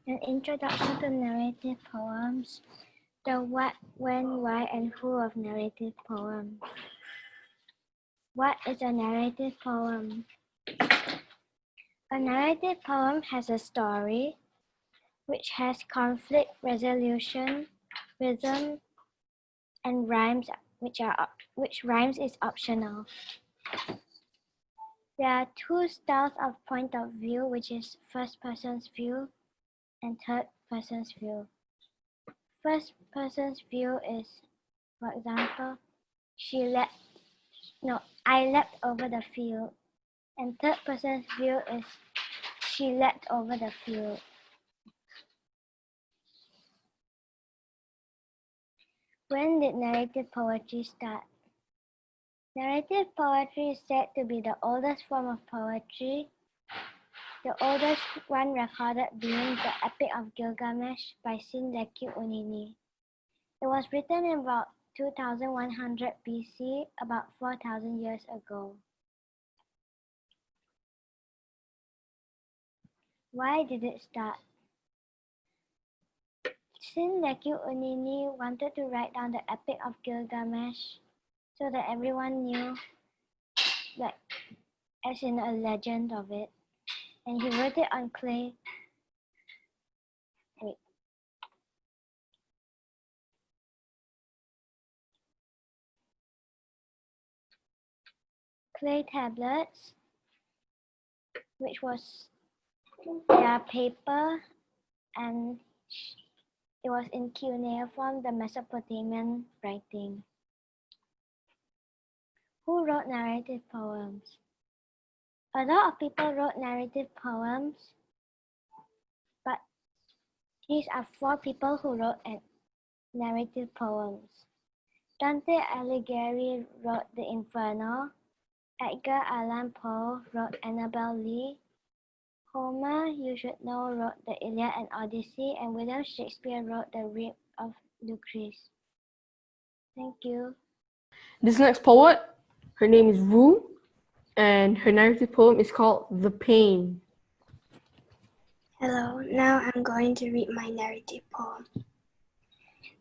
An introduction to narrative poems. The what, when, why, and who of narrative poems. What is a narrative poem? A narrative poem has a story which has conflict resolution, rhythm, and rhymes, which rhymes is optional. There are two styles of point of view, which is first person's view and third person's view. First person's view is, for example, I leapt over the field. And third person's view is, she leapt over the field. When did narrative poetry start? Narrative poetry is said to be the oldest form of poetry, the oldest one recorded being the Epic of Gilgamesh by Sindaku Unini. It was written in about 2100 BC, about 4,000 years ago. Why did it start? Sindaku Unini wanted to write down the Epic of Gilgamesh so that everyone knew, like, as in a legend of it. And he wrote it on clay. Clay tablets, which was their paper, and it was in cuneiform, the Mesopotamian writing. Who wrote narrative poems? A lot of people wrote narrative poems, but these are 4 people who wrote narrative poems. Dante Alighieri wrote The Inferno. Edgar Allan Poe wrote Annabel Lee. Homer, you should know, wrote the Iliad and Odyssey, and William Shakespeare wrote the Rape of Lucrece. Thank you. This next poet, her name is Ru, and her narrative poem is called The Pain. Hello, now I'm going to read my narrative poem.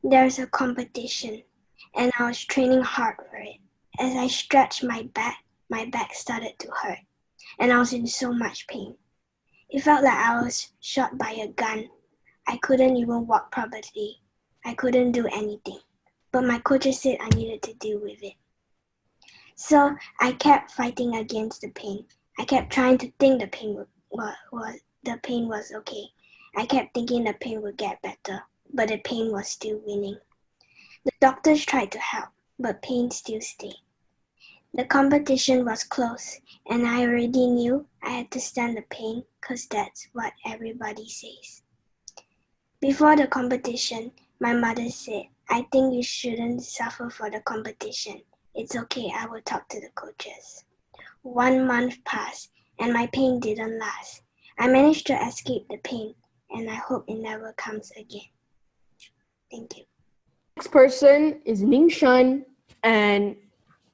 There's a competition, and I was training hard for it. As I stretched my back started to hurt, and I was in so much pain. It felt like I was shot by a gun. I couldn't even walk properly. I couldn't do anything, but my coaches said I needed to deal with it. So I kept fighting against the pain. I kept trying to think the pain was okay. I kept thinking the pain would get better, but the pain was still winning. The doctors tried to help, but pain still stayed. The competition was close, and I already knew I had to stand the pain because that's what everybody says. Before the competition, my mother said, I think you shouldn't suffer for the competition. It's okay, I will talk to the coaches. 1 month passed, and my pain didn't last. I managed to escape the pain, and I hope it never comes again. Thank you. Next person is Ning Shan, and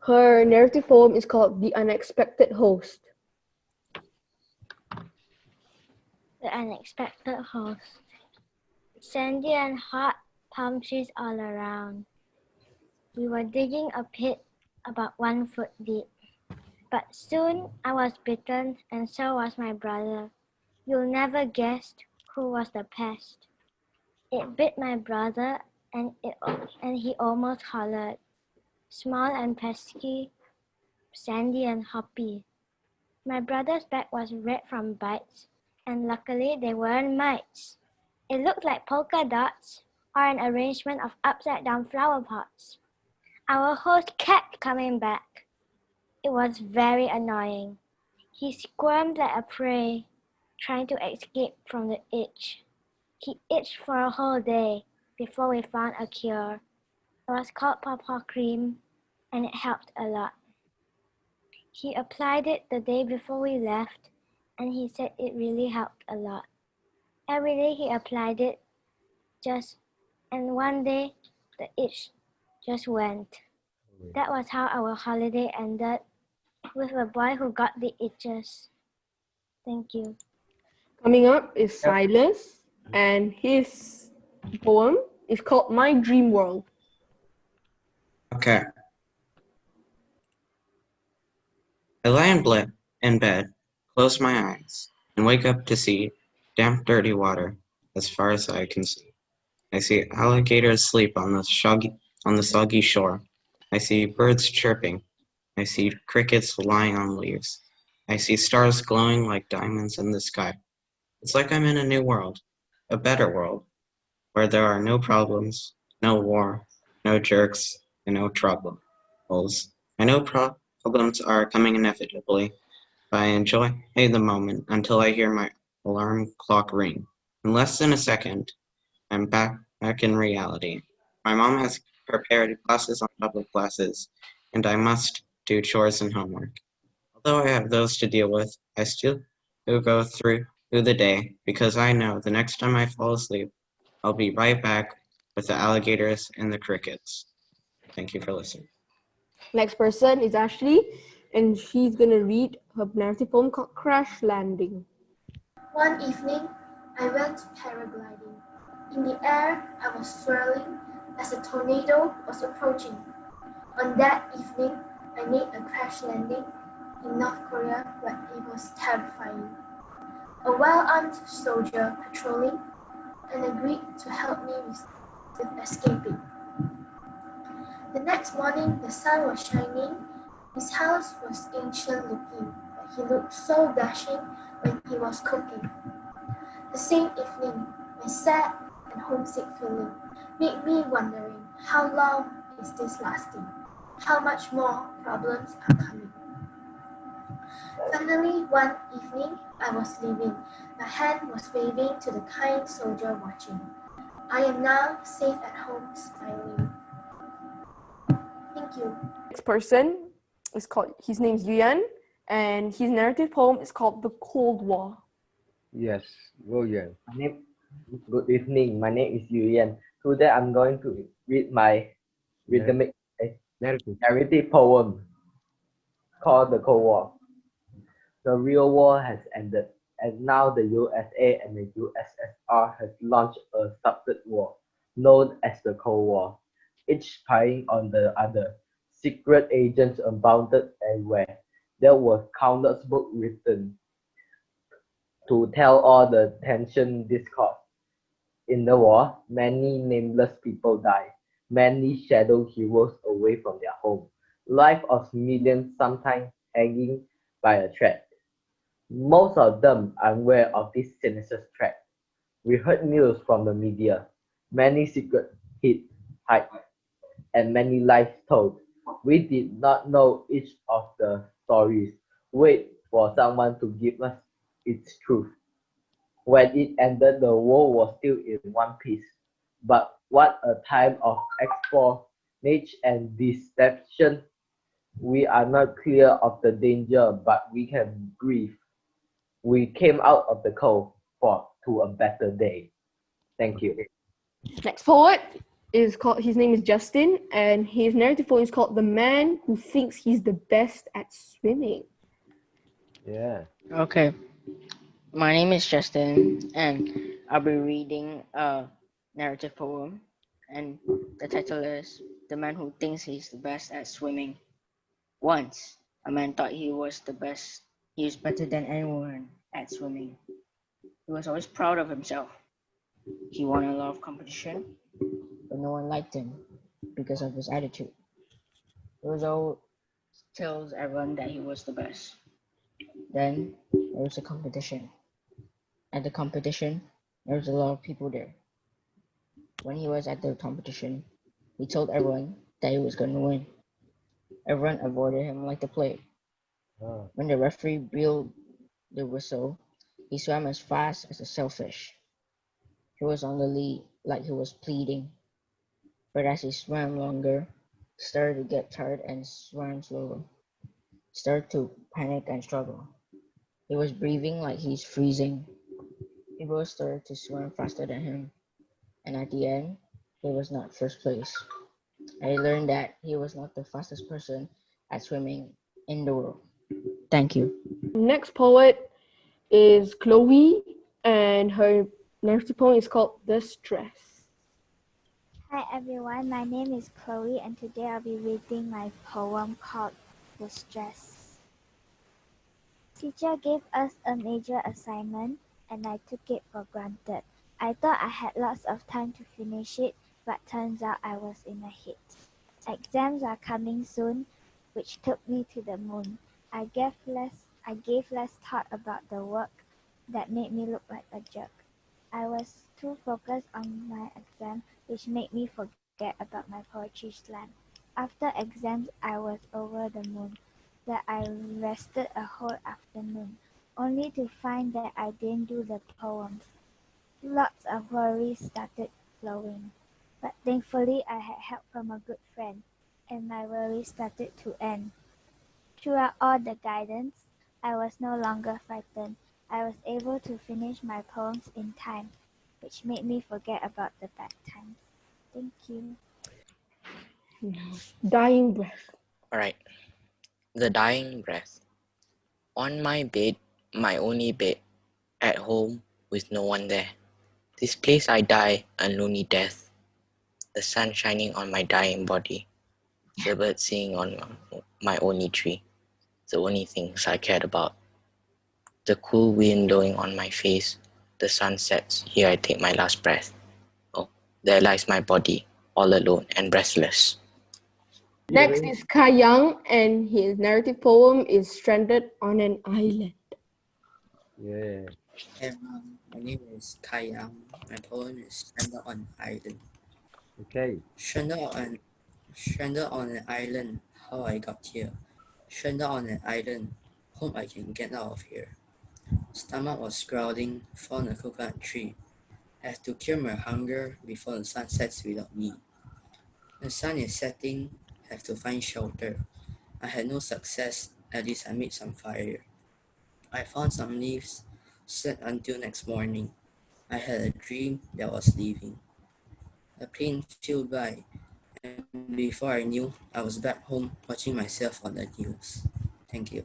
her narrative poem is called The Unexpected Host. The Unexpected Host. Sandy and hot, palm trees all around. We were digging a pit about 1 foot deep. But soon I was bitten, and so was my brother. You'll never guess who was the pest. It bit my brother, and he almost hollered. Small and pesky, sandy and hoppy. My brother's back was red from bites, and luckily they weren't mites. It looked like polka dots or an arrangement of upside-down flower pots. Our host kept coming back. It was very annoying. He squirmed like a prey, trying to escape from the itch. He itched for a whole day before we found a cure. It was called pawpaw cream, and it helped a lot. He applied it the day before we left, and he said it really helped a lot. Every day he applied it, and one day the itch just went. That was how our holiday ended, with a boy who got the itches. Thank you. Coming up is Silas, and his poem is called My Dream World. Okay. I lie in bed, close my eyes, and wake up to see damp, dirty water as far as I can see. I see alligators sleep on the soggy shore. I see birds chirping. I see crickets lying on leaves. I see stars glowing like diamonds in the sky. It's like I'm in a new world, a better world, where there are no problems, no war, no jerks, and no troubles. I know problems are coming inevitably, but I enjoy the moment until I hear my alarm clock ring. In less than a second, I'm back in reality. My mom has prepared classes on top of classes, and I must do chores and homework. Although I have those to deal with, I still go through the day because I know the next time I fall asleep, I'll be right back with the alligators and the crickets. Thank you for listening. Next person is Ashley, and she's gonna read her narrative poem called Crash Landing. One evening, I went paragliding. In the air, I was swirling as a tornado was approaching. On that evening, I made a crash landing in North Korea where it was terrifying. A well-armed soldier patrolling and agreed to help me with escaping. The next morning, the sun was shining. His house was ancient looking, but he looked so dashing when he was cooking. The same evening, my sad and homesick feeling made me wondering how long is this lasting? How much more problems are coming? Finally, one evening, I was leaving. My hand was waving to the kind soldier watching. I am now safe at home, smiling. Thank you. Next person is called, his name's Yuan, and his narrative poem is called The Cold War. Yes, William. Good evening. My name is Yuyan. Today I'm going to read my rhythmic narrative poem called The Cold War. The real war has ended, and now the USA and the USSR has launched a subtle war known as the Cold War, each spying on the other. Secret agents abounded everywhere. There were countless books written to tell all the tension this caused. In the war, many nameless people died, many shadow heroes away from their home, life of millions sometimes hanging by a thread. Most of them unaware of this sinister threat. We heard news from the media, many secrets hid, and many lies told. We did not know each of the stories. Wait for someone to give us its truth. When it ended, the world was still in one piece. But what a time of espionage and deception! We are not clear of the danger, but we can breathe. We came out of the cold war to a better day. Thank you. Next poet is called, his name is Justin, and his narrative poem is called The Man Who Thinks He's the Best at Swimming. Yeah. Okay, my name is Justin, and I'll be reading a narrative poem, and the title is The Man Who Thinks He's the Best at Swimming. Once, a man thought he was the best, he was better than anyone at swimming. He was always proud of himself. He won a lot of competition, but no one liked him because of his attitude. He was always tells everyone that he was the best. Then there was a competition. At the competition, there was a lot of people there. When he was at the competition, he told everyone that he was going to win. Everyone avoided him like the plague. When the referee blew the whistle, he swam as fast as a sailfish. He was on the lead like he was pleading. But as he swam longer, he started to get tired and swam slower. He started to panic and struggle. He was breathing like he's freezing. People started to swim faster than him. And at the end, he was not first place. I learned that he was not the fastest person at swimming in the world. Thank you. Next poet is Chloe, and her narrative poem is called The Stress. Hi everyone, my name is Chloe and today I'll be reading my poem called The Stress. Teacher gave us a major assignment and I took it for granted. I thought I had lots of time to finish it, but turns out I was in a hit. Exams are coming soon, which took me to the moon. I gave less thought about the work that made me look like a jerk. I was too focused on my exam, which made me forget about my poetry slam. After exams, I was over the moon, that I rested a whole afternoon, only to find that I didn't do the poems. Lots of worries started flowing, but thankfully I had help from a good friend, and my worries started to end. Throughout all the guidance, I was no longer frightened. I was able to finish my poems in time, which made me forget about the bad times. Thank you. Dying Breath. Alright. The dying breath. On my bed, my only bed, at home with no one there. This place I die a lonely death. The sun shining on my dying body. The birds singing on my only tree. The only things I cared about. The cool wind blowing on my face. The sun sets, here I take my last breath. Oh, there lies my body, all alone and breathless. Next is Kai Young, and his narrative poem is Stranded on an Island. Yeah. Hey everyone, my name is Kai Yang. My poem is Stranded on an Island. Okay. Stranded on an island, how I got here. Stranded on an island, hope I can get out of here. Stomach was growling, found a coconut tree. Have to cure my hunger before the sun sets without me. The sun is setting, have to find shelter. I had no success, at least I made some fire. I found some leaves, slept until next morning. I had a dream that was leaving. The plane flew by, and before I knew, I was back home watching myself on the news. Thank you.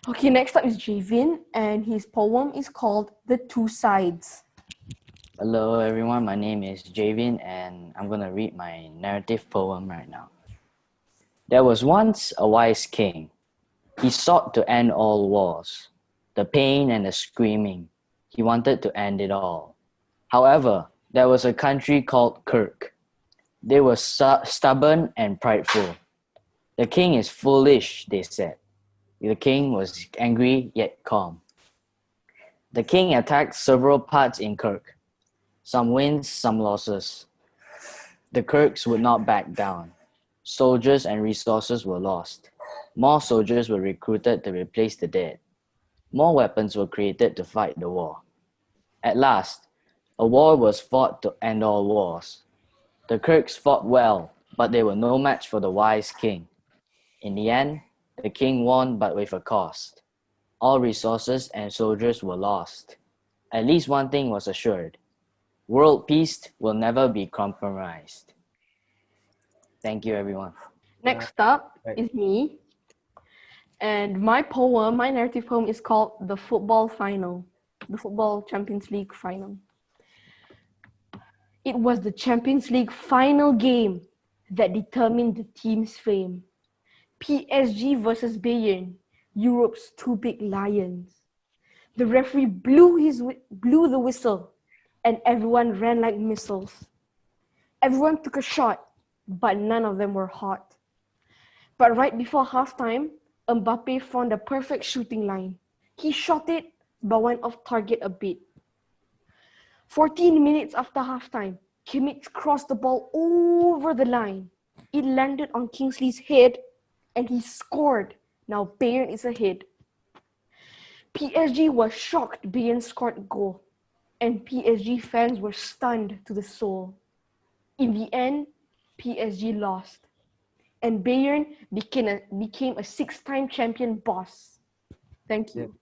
Okay, next up is Javin, and his poem is called The Two Sides. Hello everyone, my name is Javin and I'm gonna read my narrative poem right now. There was once a wise king. He sought to end all wars, the pain and the screaming. He wanted to end it all. However, there was a country called Kirk. They were stubborn and prideful. The king is foolish, they said. The king was angry yet calm. The king attacked several parts in Kirk. Some wins, some losses. The Kirks would not back down. Soldiers and resources were lost. More soldiers were recruited to replace the dead. More weapons were created to fight the war. At last, a war was fought to end all wars. The Kirks fought well, but they were no match for the wise king. In the end, the king won, but with a cost. All resources and soldiers were lost. At least one thing was assured. World peace will never be compromised. Thank you, everyone. Next up is me, and my narrative poem is called The Football Final, the Football Champions League Final. It was the Champions League final game that determined the team's fame. PSG versus Bayern, Europe's two big lions. The referee blew the whistle, and everyone ran like missiles. Everyone took a shot, but none of them were hot. But right before halftime, Mbappe found the perfect shooting line. He shot it, but went off target a bit. 14 minutes after halftime, Kimmich crossed the ball over the line. It landed on Kingsley's head, and he scored. Now Bayern is ahead. PSG was shocked Bayern scored a goal, and PSG fans were stunned to the soul. In the end, PSG lost, and Bayern became a six-time champion boss. Thank you.